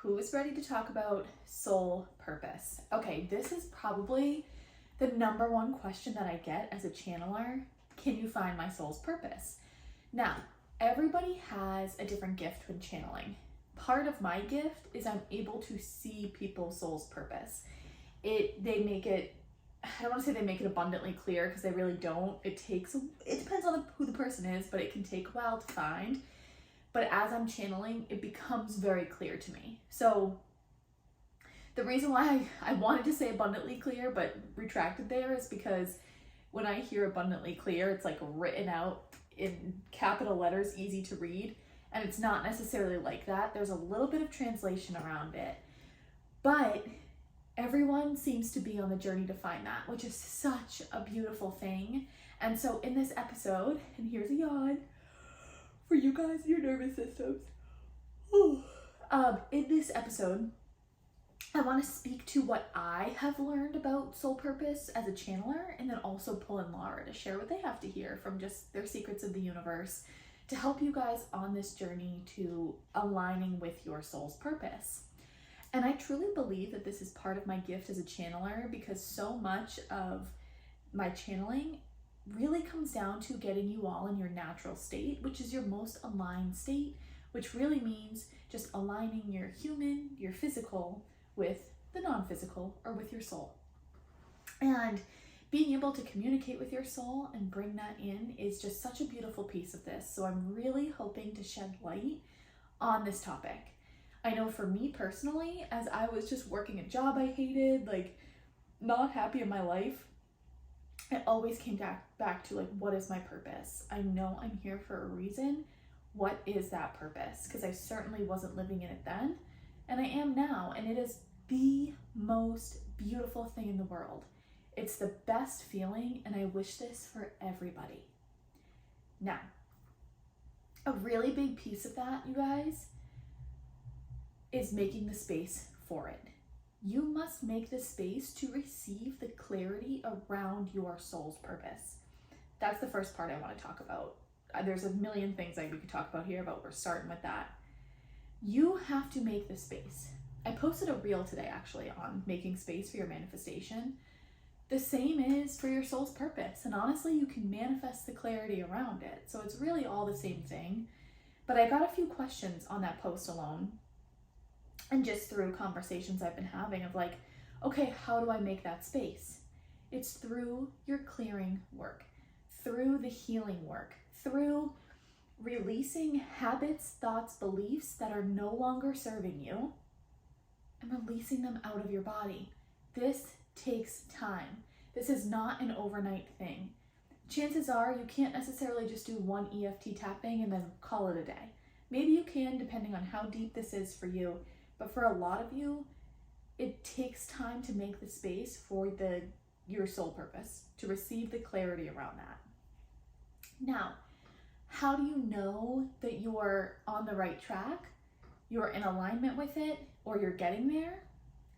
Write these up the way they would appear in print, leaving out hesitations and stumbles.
Who is ready to talk about soul purpose? Okay, this is probably the number one question that I get as a channeler. Can you find my soul's purpose? Now, everybody has a different gift when channeling. Part of my gift is I'm able to see people's soul's purpose. I don't want to say they make it abundantly clear because they really don't. It depends on who the person is, but it can take a while to find. But as I'm channeling, it becomes very clear to me. So the reason why I wanted to say abundantly clear, but retracted there, is because when I hear abundantly clear, it's like written out in capital letters, easy to read. And it's not necessarily like that. There's a little bit of translation around it. But everyone seems to be on the journey to find that, which is such a beautiful thing. And so in this episode, and here's a yawn for you guys, your nervous systems. In this episode, I want to speak to what I have learned about soul purpose as a channeler, and then also pull in Laura to share what they have to hear from just their secrets of the universe to help you guys on this journey to aligning with your soul's purpose. And I truly believe that this is part of my gift as a channeler, because so much of my channeling really comes down to getting you all in your natural state, which is your most aligned state, which really means just aligning your human, your physical, with the non-physical, or with your soul. And being able to communicate with your soul and bring that in is just such a beautiful piece of this. So I'm really hoping to shed light on this topic. I know for me personally, as I was just working a job I hated, like not happy in my life, it always came back to like, what is my purpose? I know I'm here for a reason. What is that purpose? Because I certainly wasn't living in it then, and I am now, and it is the most beautiful thing in the world. It's the best feeling, and I wish this for everybody. Now, a really big piece of that, you guys, is making the space for it. You must make the space to receive the clarity around your soul's purpose. That's the first part I want to talk about. There's a million things we could talk about here, but we're starting with that. You have to make the space. I posted a reel today actually on making space for your manifestation. The same is for your soul's purpose. And honestly, you can manifest the clarity around it. So it's really all the same thing. But I got a few questions on that post alone, and just through conversations I've been having of like, okay, how do I make that space? It's through your clearing work, through the healing work, through releasing habits, thoughts, beliefs that are no longer serving you, and releasing them out of your body. This takes time. This is not an overnight thing. Chances are you can't necessarily just do one EFT tapping and then call it a day. Maybe you can, depending on how deep this is for you. But for a lot of you, it takes time to make the space for your soul purpose, to receive the clarity around that. Now, how do you know that you're on the right track, you're in alignment with it, or you're getting there?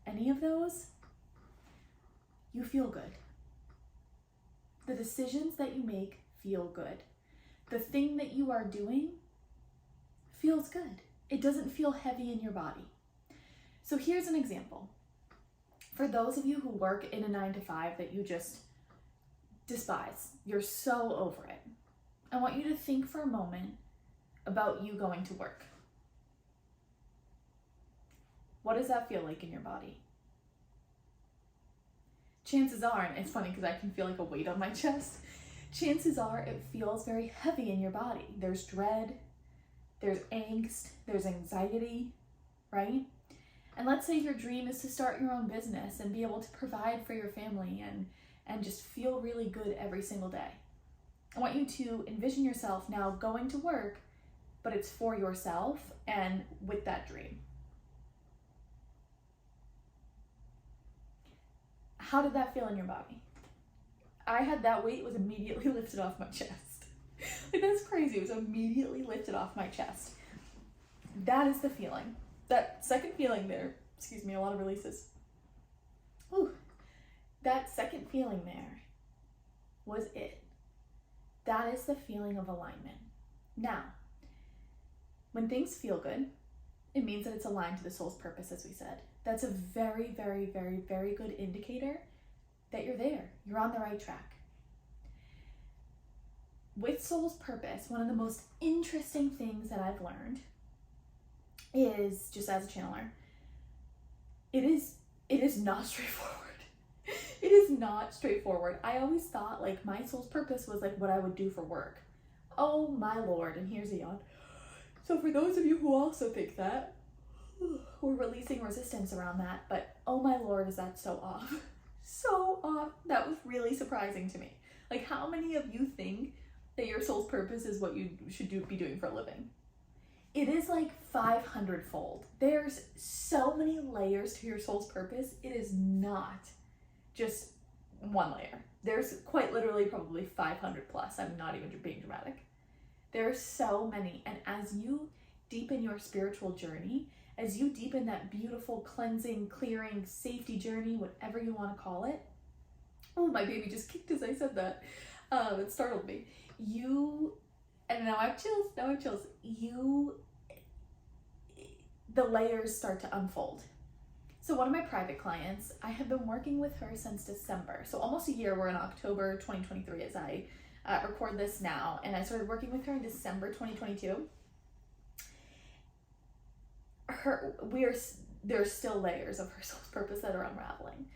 Any of those? You feel good. The decisions that you make feel good. The thing that you are doing feels good. It doesn't feel heavy in your body. So here's an example. For those of you who work in a 9-to-5 that you just despise, you're so over it, I want you to think for a moment about you going to work. What does that feel like in your body? Chances are, and it's funny because I can feel like a weight on my chest, chances are it feels very heavy in your body. There's dread, there's angst, there's anxiety, right? And let's say your dream is to start your own business and be able to provide for your family and just feel really good every single day. I want you to envision yourself now going to work, but it's for yourself and with that dream. How did that feel in your body? I had that weight was immediately lifted off my chest. Like, that's crazy. It was immediately lifted off my chest. That is the feeling. That second feeling there, excuse me, a lot of releases. Ooh, that second feeling there was it. That is the feeling of alignment. Now, when things feel good, it means that it's aligned to the soul's purpose, as we said. That's a very, very, very, very good indicator that you're there. You're on the right track. With soul's purpose, one of the most interesting things that I've learned is, just as a channeler, it is not straightforward. It is not straightforward. I always thought like my soul's purpose was like what I would do for work. Oh my Lord, and here's a yawn. So for those of you who also think that, we're releasing resistance around that, but oh my Lord, is that so off? So off. That was really surprising to me. Like, how many of you think that your soul's purpose is what you should be doing for a living? It is like 500-fold. There's so many layers to your soul's purpose. It is not just one layer. There's quite literally probably 500 plus. I'm not even being dramatic. There are so many. And as you deepen your spiritual journey, as you deepen that beautiful cleansing, clearing, safety journey, whatever you want to call it. Oh, my baby just kicked as I said that. It startled me. And now I have chills. The layers start to unfold. So one of my private clients, I have been working with her since December. So almost a year. We're in October 2023 as I record this now. And I started working with her in December 2022. There's still layers of her soul's purpose that are unraveling.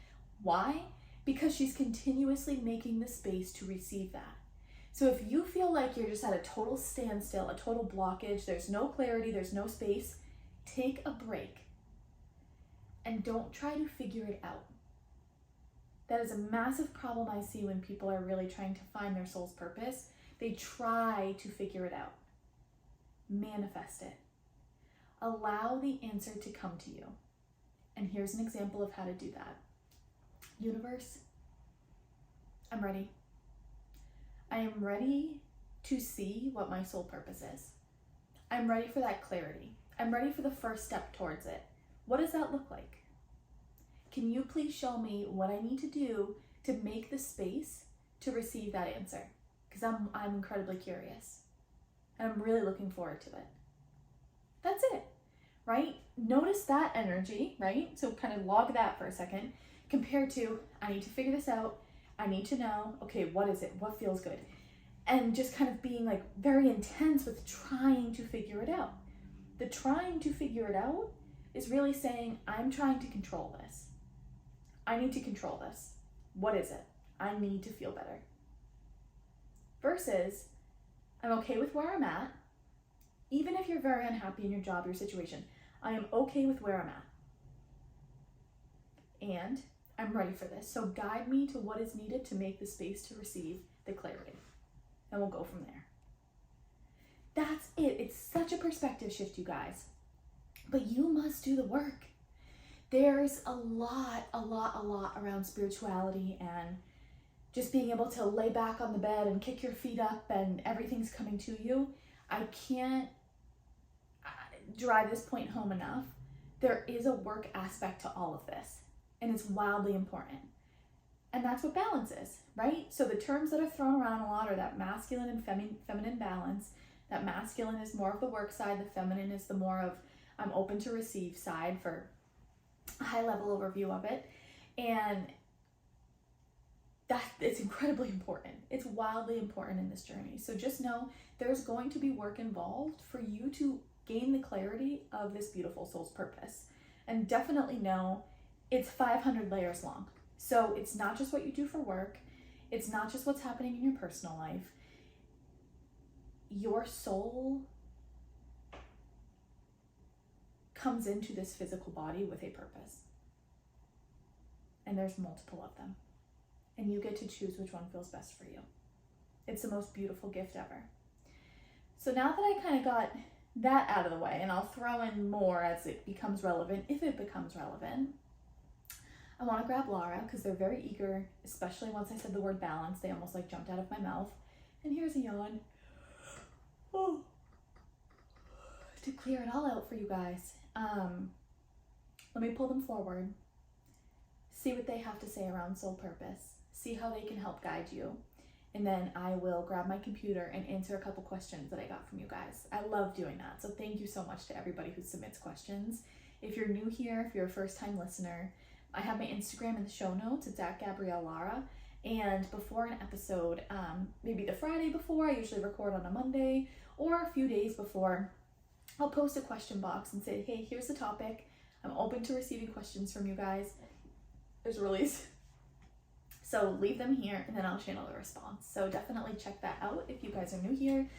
Why? Because she's continuously making the space to receive that. So if you feel like you're just at a total standstill, a total blockage, there's no clarity, there's no space, take a break and don't try to figure it out. That is a massive problem I see when people are really trying to find their soul's purpose. They try to figure it out. Manifest it. Allow the answer to come to you. And here's an example of how to do that. Universe, I'm ready. I am ready to see what my soul purpose is. I'm ready for that clarity. I'm ready for the first step towards it. What does that look like? Can you please show me what I need to do to make the space to receive that answer? Because I'm incredibly curious. And I'm really looking forward to it. That's it, right? Notice that energy, right? So kind of log that for a second, compared to, I need to figure this out. I need to know, okay, what is it? What feels good? And just kind of being like very intense with trying to figure it out. The trying to figure it out is really saying, I'm trying to control this. I need to control this. What is it? I need to feel better. Versus, I'm okay with where I'm at. Even if you're very unhappy in your job, your situation, I am okay with where I'm at. And I'm ready for this. So guide me to what is needed to make the space to receive the clarity. And we'll go from there. That's it. It's such a perspective shift, you guys. But you must do the work. There's a lot around spirituality and just being able to lay back on the bed and kick your feet up and everything's coming to you. I can't drive this point home enough. There is a work aspect to all of this, and it's wildly important. And that's what balance is, right? So the terms that are thrown around a lot are that masculine and feminine balance. That masculine is more of the work side, the feminine is the more of I'm open to receive side, for a high level overview of it. And that is incredibly important. It's wildly important in this journey. So just know there's going to be work involved for you to gain the clarity of this beautiful soul's purpose. And definitely know it's 500 layers long. So it's not just what you do for work. It's not just what's happening in your personal life. Your soul comes into this physical body with a purpose. And there's multiple of them. And you get to choose which one feels best for you. It's the most beautiful gift ever. So now that I kind of got that out of the way, and I'll throw in more as it becomes relevant, if it becomes relevant, I want to grab Laura because they're very eager, especially once I said the word balance. They almost like jumped out of my mouth. And here's a yawn. Oh. To clear it all out for you guys. Let me pull them forward. See what they have to say around soul purpose. See how they can help guide you. and then I will grab my computer and answer a couple questions that I got from you guys. I love doing that. So thank you so much to everybody who submits questions. If you're new here, if you're a first-time listener, I have my Instagram in the show notes. It's at Gabrielle Lara. And before an episode, maybe the Friday before, I usually record on a Monday, or a few days before, I'll post a question box and say, hey, here's the topic. I'm open to receiving questions from you guys. There's release. So leave them here and then I'll channel the response. So definitely check that out if you guys are new here.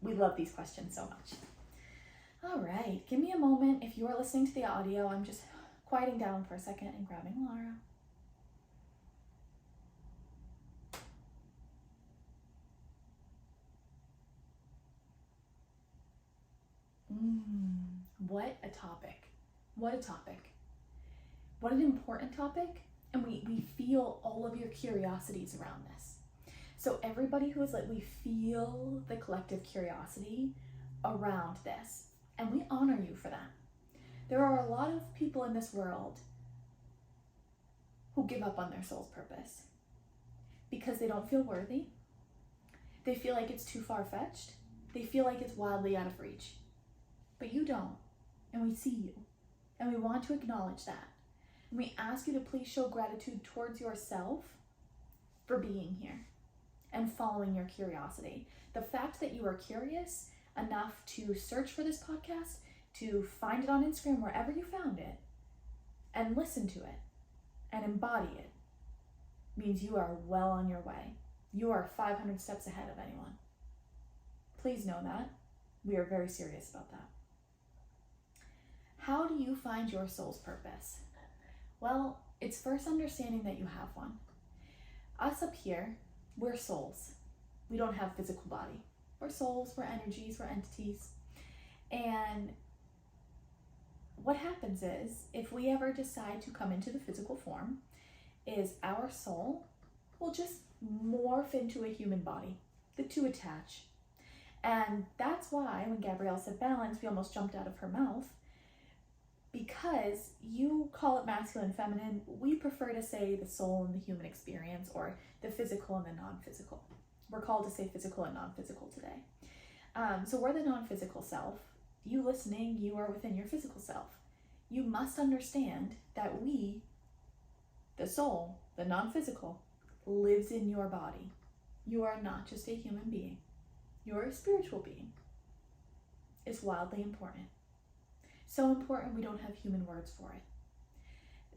We love these questions so much. All right, give me a moment. If you are listening to the audio, I'm just quieting down for a second and grabbing Lara. What a topic. What a topic. What an important topic. And we feel all of your curiosities around this. So everybody who is like, we feel the collective curiosity around this. And we honor you for that. There are a lot of people in this world who give up on their soul's purpose because they don't feel worthy. They feel like it's too far-fetched. They feel like it's wildly out of reach. But you don't. And we see you. And we want to acknowledge that. And we ask you to please show gratitude towards yourself for being here and following your curiosity. The fact that you are curious enough to search for this podcast, to find it on Instagram, wherever you found it, and listen to it and embody it, means you are well on your way. You are 500 steps ahead of anyone. Please know that. We are very serious about that. How do you find your soul's purpose? Well, it's first understanding that you have one. Us up here, we're souls. We don't have physical body. We're souls, we're energies, we're entities. And what happens is, if we ever decide to come into the physical form, is our soul will just morph into a human body. The two attach. And that's why when Gabrielle said balance, we almost jumped out of her mouth. Because you call it masculine, feminine, we prefer to say the soul and the human experience, or the physical and the non-physical. We're called to say physical and non-physical today. So we're the non-physical self. You listening, you are within your physical self. You must understand that we, the soul, the non-physical, lives in your body. You are not just a human being. You're a spiritual being. It's wildly important. So important we don't have human words for it.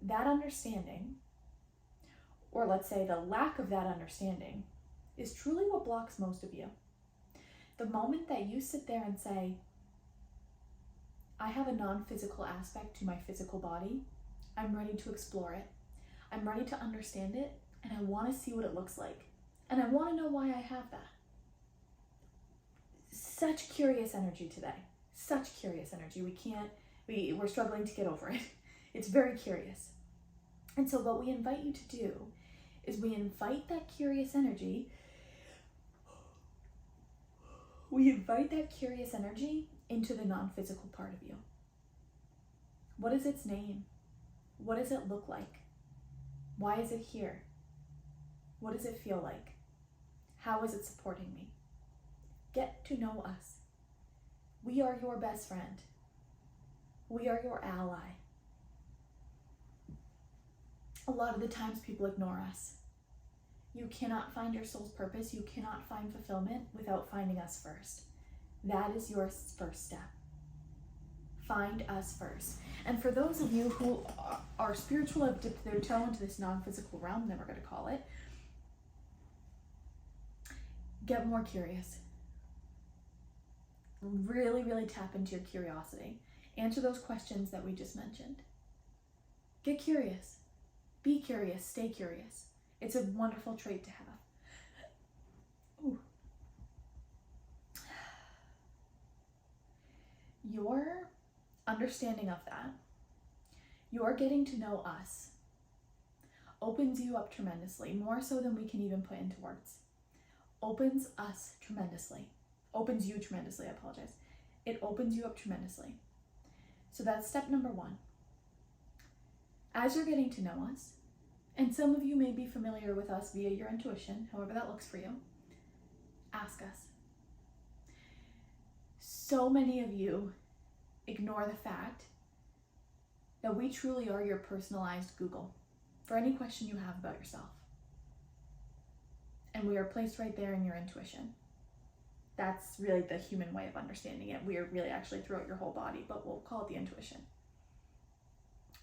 That understanding, or let's say the lack of that understanding, is truly what blocks most of you. The moment that you sit there and say, I have a non-physical aspect to my physical body, I'm ready to explore it. I'm ready to understand it, and I want to see what it looks like. And I want to know why I have that. Such curious energy today. Such curious energy. We're struggling to get over it. It's very curious. And so what we invite you to do is we invite that curious energy. We invite that curious energy into the non-physical part of you. What is its name? What does it look like? Why is it here? What does it feel like? How is it supporting me? Get to know us. We are your best friend. We are your ally. A lot of the times people ignore us. You cannot find your soul's purpose. You cannot find fulfillment without finding us first. That is your first step. Find us first. And for those of you who are spiritual, have dipped their toe into this non-physical realm, then we're going to call it, get more curious. Really, really tap into your curiosity. Answer those questions that we just mentioned. Get curious. Be curious. Stay curious. It's a wonderful trait to have. Ooh. Your understanding of that, your getting to know us, opens you up tremendously, more so than we can even put into words. Opens us tremendously. Opens you tremendously, I apologize. It opens you up tremendously. So that's step number one. As you're getting to know us, And some of you may be familiar with us via your intuition, however that looks for you. Ask us. So many of you ignore the fact that we truly are your personalized Google for any question you have about yourself. And we are placed right there in your intuition. That's really the human way of understanding it. We are really actually throughout your whole body, but we'll call it the intuition.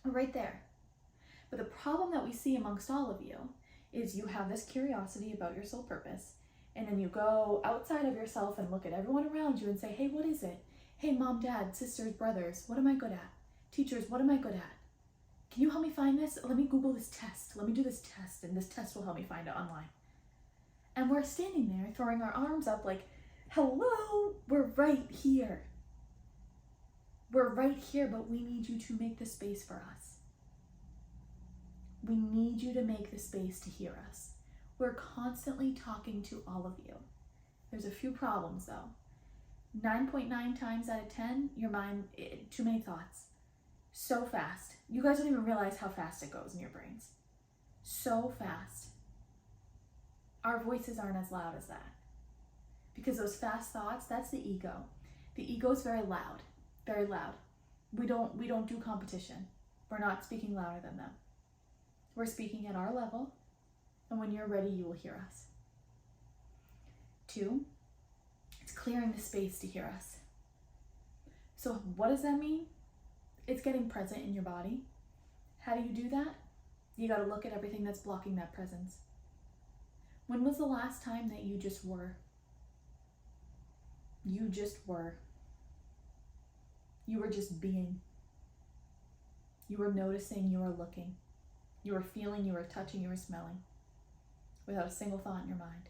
We're right there. But the problem that we see amongst all of you is you have this curiosity about your soul purpose, and then you go outside of yourself and look at everyone around you and say, hey, what is it? Hey, mom, dad, sisters, brothers, what am I good at? Teachers, what am I good at? Can you help me find this? Let me Google this test. Let me do this test, and this test will help me find it online. And we're standing there throwing our arms up like, hello, we're right here. We're right here, but we need you to make the space for us. We need you to make the space to hear us. We're constantly talking to all of you. There's a few problems though. 9.9 times out of 10, your mind, too many thoughts. So fast. You guys don't even realize how fast it goes in your brains. So fast. Our voices aren't as loud as that. Because those fast thoughts, that's the ego. The ego is very loud, very loud. We don't do competition. We're not speaking louder than them. We're speaking at our level, and when you're ready, you will hear us. 2, it's clearing the space to hear us. So what does that mean? It's getting present in your body. How do you do that? You got to look at everything that's blocking that presence. When was the last time that you just were? You just were. You were just being. You were noticing, you were looking. You were feeling, you were touching, you were smelling. Without a single thought in your mind.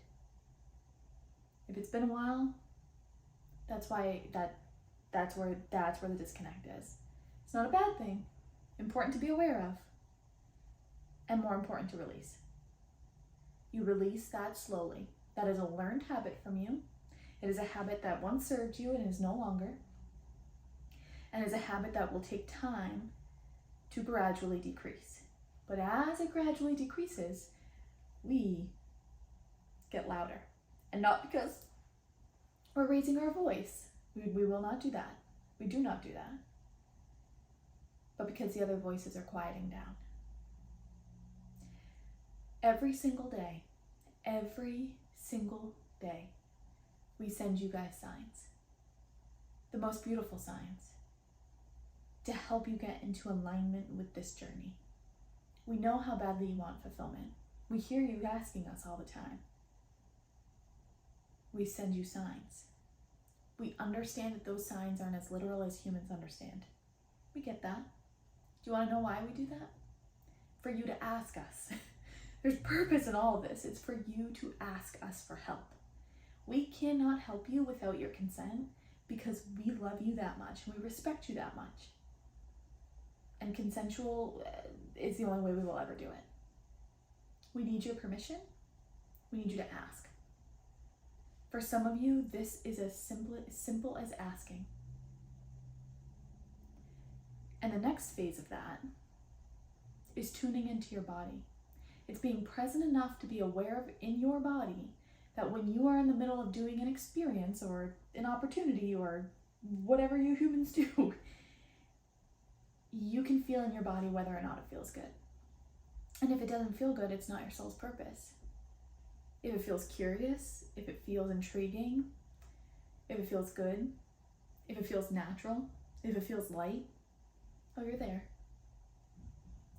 If it's been a while, that's where the disconnect is. It's not a bad thing. Important to be aware of. And more important to release. You release that slowly. That is a learned habit from you. It is a habit that once served you and is no longer. And is a habit that will take time to gradually decrease. But as it gradually decreases, we get louder. And not because we're raising our voice. We will not do that. We do not do that. But because the other voices are quieting down. Every single day, we send you guys signs. The most beautiful signs. To help you get into alignment with this journey. We know how badly you want fulfillment. We hear you asking us all the time. We send you signs. We understand that those signs aren't as literal as humans understand. We get that. Do you want to know why we do that? For you to ask us. There's purpose in all of this. It's for you to ask us for help. We cannot help you without your consent because we love you that much and we respect you that much. And consensual is the only way we will ever do it. We need your permission. We need you to ask. For some of you, this is as simple as asking. And the next phase of that is tuning into your body. It's being present enough to be aware of in your body that when you are in the middle of doing an experience or an opportunity or whatever you humans do, you can feel in your body whether or not it feels good. And if it doesn't feel good, it's not your soul's purpose. If it feels curious, if it feels intriguing, if it feels good, if it feels natural, if it feels light, oh, you're there.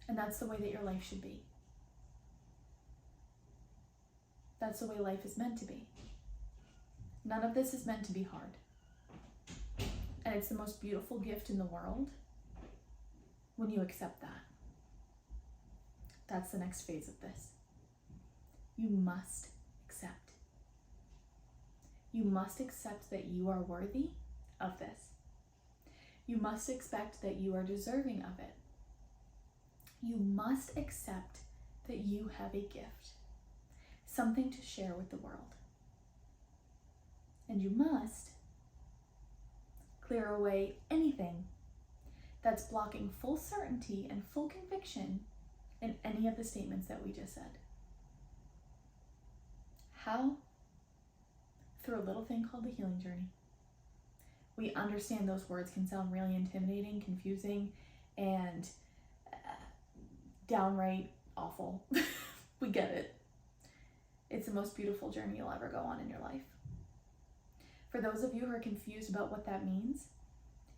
And that's the way that your life should be. That's the way life is meant to be. None of this is meant to be hard. And it's the most beautiful gift in the world when you accept that. That's the next phase of this. You must accept. You must accept that you are worthy of this. You must expect that you are deserving of it. You must accept that you have a gift, something to share with the world. And you must clear away anything that's blocking full certainty and full conviction in any of the statements that we just said? How? Through a little thing called the healing journey. We understand those words can sound really intimidating, confusing, and downright awful. We get it. It's the most beautiful journey you'll ever go on in your life. For those of you who are confused about what that means,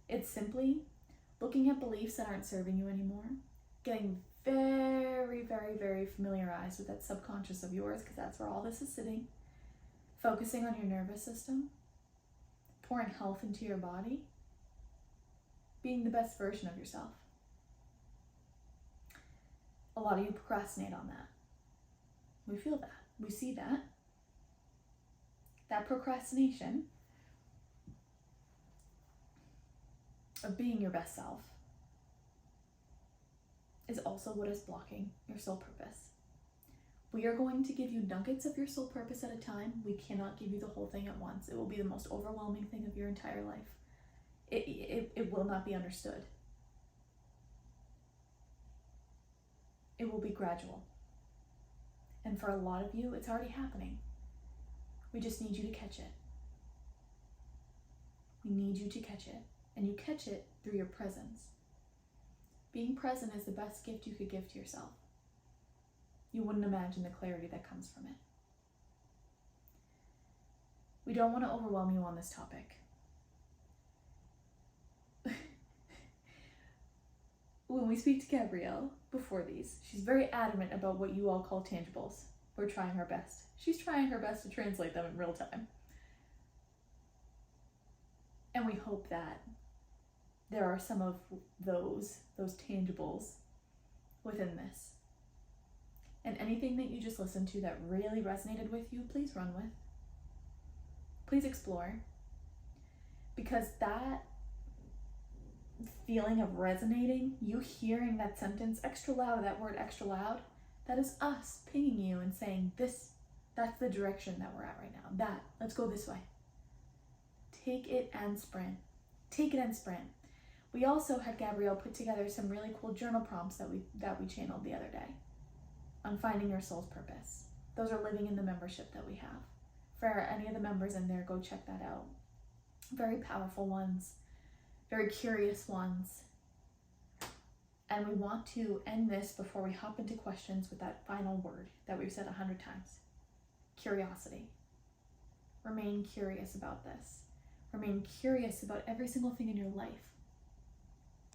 it's simply looking at beliefs that aren't serving you anymore, getting very, very, very familiarized with that subconscious of yours, because that's where all this is sitting, focusing on your nervous system, pouring health into your body, being the best version of yourself. A lot of you procrastinate on that. We feel that. We see that. That procrastination of being your best self is also what is blocking your soul purpose. We are going to give you nuggets of your soul purpose at a time. We cannot give you the whole thing at once. It will be the most overwhelming thing of your entire life. It will not be understood. It will be gradual. And for a lot of you, it's already happening. We just need you to catch it. We need you to catch it. And you catch it through your presence. Being present is the best gift you could give to yourself. You wouldn't imagine the clarity that comes from it. We don't want to overwhelm you on this topic. When we speak to Gabrielle before these, she's very adamant about what you all call tangibles. We're trying our best. She's trying her best to translate them in real time. And we hope that there are some of those tangibles within this. And anything that you just listened to that really resonated with you, please run with. Please explore. Because that feeling of resonating, you hearing that sentence extra loud, that word extra loud, that is us pinging you and saying, that's the direction that we're at right now. Let's go this way. Take it and sprint. Take it and sprint. We also had Gabrielle put together some really cool journal prompts that we channeled the other day on finding your soul's purpose. Those are living in the membership that we have. For any of the members in there, go check that out. Very powerful ones, very curious ones. And we want to end this before we hop into questions with that final word that we've said 100 times. Curiosity. Remain curious about this. Remain curious about every single thing in your life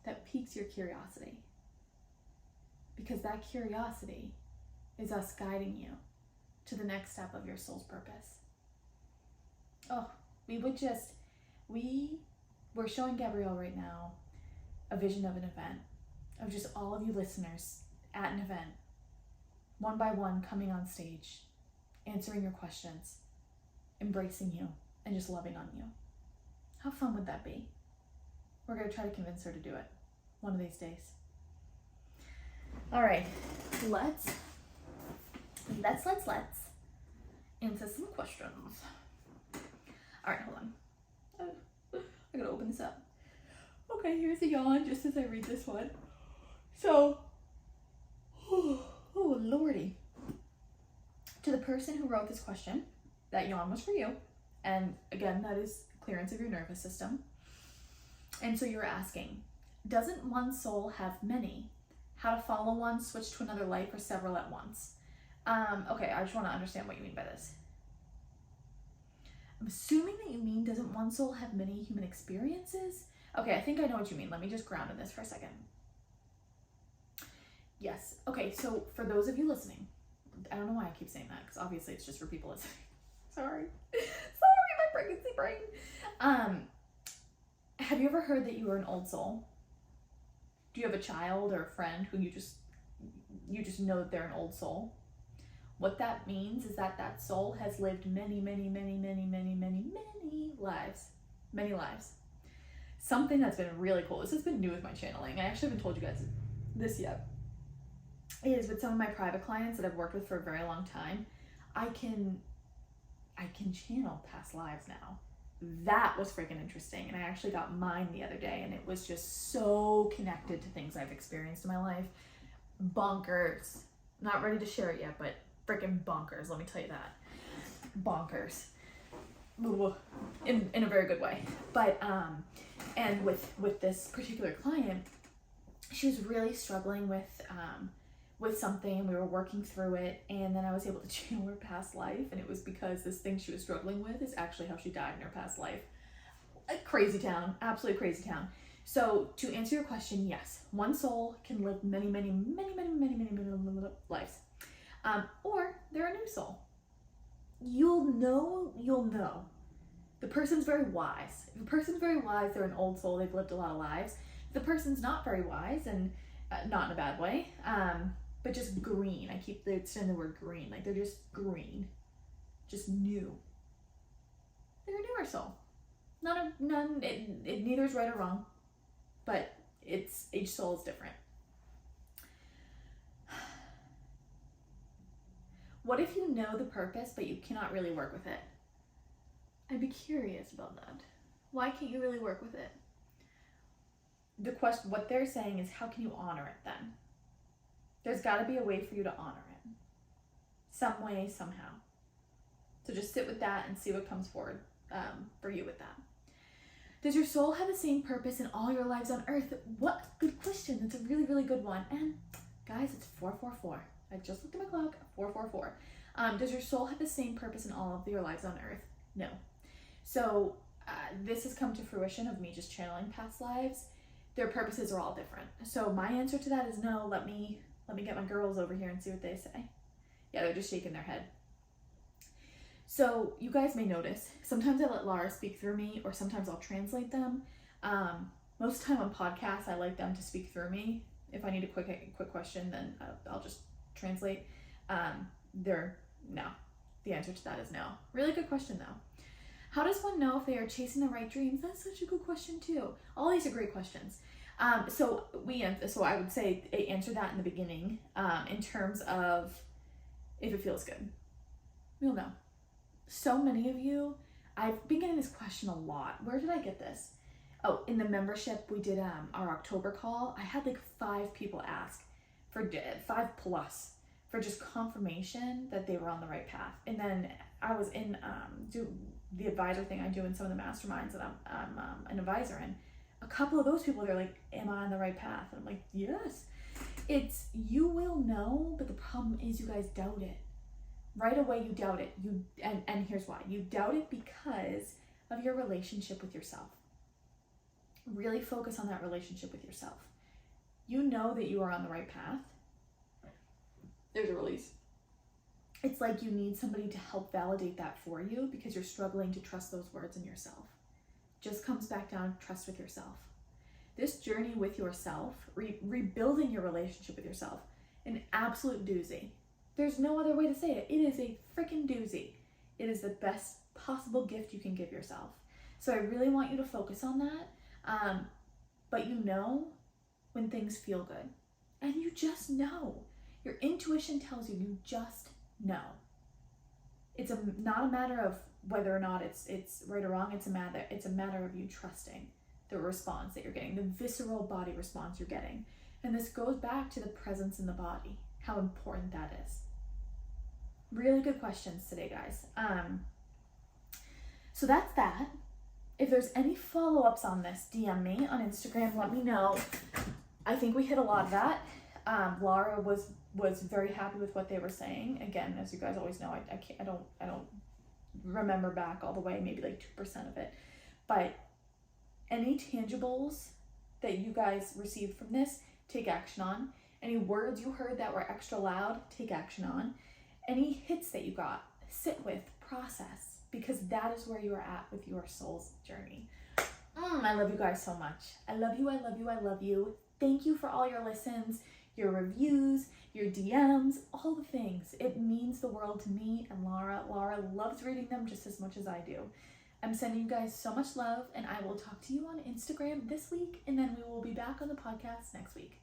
that piques your curiosity. Because that curiosity is us guiding you to the next step of your soul's purpose. Oh, we're showing Gabrielle right now a vision of an event, of just all of you listeners at an event, one by one coming on stage, answering your questions, embracing you, and just loving on you. How fun would that be? We're going to try to convince her to do it one of these days. All right, let's answer some questions. All right, hold on. I gotta open this up. Okay, here's a yawn just as I read this one. So, oh lordy. To the person who wrote this question, that yawn was for you. And again, that is clearance of your nervous system. And so you're asking, doesn't one soul have many? How to follow one, switch to another life, or several at once? Okay, I just want to understand what you mean by this. I'm assuming that you mean, doesn't one soul have many human experiences? Okay, I think I know what you mean. Let me just ground in this for a second. Yes. Okay, so for those of you listening, I don't know why I keep saying that, because obviously it's just for people listening. Sorry, my pregnancy brain. Have you ever heard that you are an old soul? Do you have a child or a friend who you just know that they're an old soul? What that means is that that soul has lived many lives. Many lives. Something that's been really cool, this has been new with my channeling, I actually haven't told you guys this yet, is with some of my private clients that I've worked with for a very long time, I can channel past lives now. That was freaking interesting, and I actually got mine the other day, and it was just so connected to things I've experienced in my life. bonkers. Not ready to share it yet, but freaking bonkers, let me tell you that. Bonkers. In a very good way. But and with this particular client, she was really struggling with something. We were working through it, and then I was able to channel her past life, and it was because this thing she was struggling with is actually how she died in her past life. A crazy town, absolutely crazy town. So to answer your question, yes, one soul can live many lives, or they're a new soul. You'll know. The person's very wise. If the person's very wise, they're an old soul. They've lived a lot of lives. If the person's not very wise, and not in a bad way, but just green. I keep saying the word green. Like they're just green, just new. They're a newer soul. Neither is right or wrong, but each soul is different. What if you know the purpose, but you cannot really work with it? I'd be curious about that. Why can't you really work with it? The question, what they're saying is, how can you honor it then? There's got to be a way for you to honor it. Some way, somehow. So just sit with that and see what comes forward for you with that. Does your soul have the same purpose in all your lives on earth? What good question. That's a really, really good one. And guys, it's 444. I just looked at my clock, 444. Does your soul have the same purpose in all of your lives on earth? No. So this has come to fruition of me just channeling past lives. Their purposes are all different. So my answer to that is no. Let me get my girls over here and see what they say. Yeah, they're just shaking their head. So you guys may notice, sometimes I let Lara speak through me, or sometimes I'll translate them. Most of the time on podcasts, I like them to speak through me. If I need a quick question, then I'll just translate. No. The answer to that is no. Really good question though. How does one know if they are chasing the right dreams? That's such a good question too. All these are great questions. So I would say answer that in the beginning, in terms of if it feels good. You'll know. So many of you, I've been getting this question a lot. Where did I get this? Oh, in the membership, we did our October call. I had like 5 people ask for 5+ for just confirmation that they were on the right path. And then I was in the advisor thing I do in some of the masterminds that I'm an advisor in. A couple of those people, they're like, am I on the right path? And I'm like, yes. You will know, but the problem is you guys doubt it. Right away you doubt it. And here's why. You doubt it because of your relationship with yourself. Really focus on that relationship with yourself. You know that you are on the right path. There's a release. It's like you need somebody to help validate that for you because you're struggling to trust those words in yourself. Just comes back down to trust with yourself. This journey with yourself, rebuilding your relationship with yourself, an absolute doozy. There's no other way to say it. It is a freaking doozy. It is the best possible gift you can give yourself. So I really want you to focus on that. But you know when things feel good. And you just know. Your intuition tells you just know. It's not a matter of whether or not it's right or wrong. It's a matter of you trusting the response that you're getting, the visceral body response you're getting. And this goes back to the presence in the body, how important that is. Really good questions today, guys. So that's that. If there's any follow-ups on this, DM me on Instagram, let me know. I think we hit a lot of that. Lara was very happy with what they were saying. Again, as you guys always know, I don't remember back all the way, maybe like 2% of it. But any tangibles that you guys received from this, take action on. Any words you heard that were extra loud, take action on. Any hits that you got, sit with, process, because that is where you are at with your soul's journey. I love you guys so much. I love you, I love you, I love you. Thank you for all your listens, your reviews, your DMs, all the things. It means the world to me and Lara. Lara loves reading them just as much as I do. I'm sending you guys so much love, and I will talk to you on Instagram this week, and then we will be back on the podcast next week.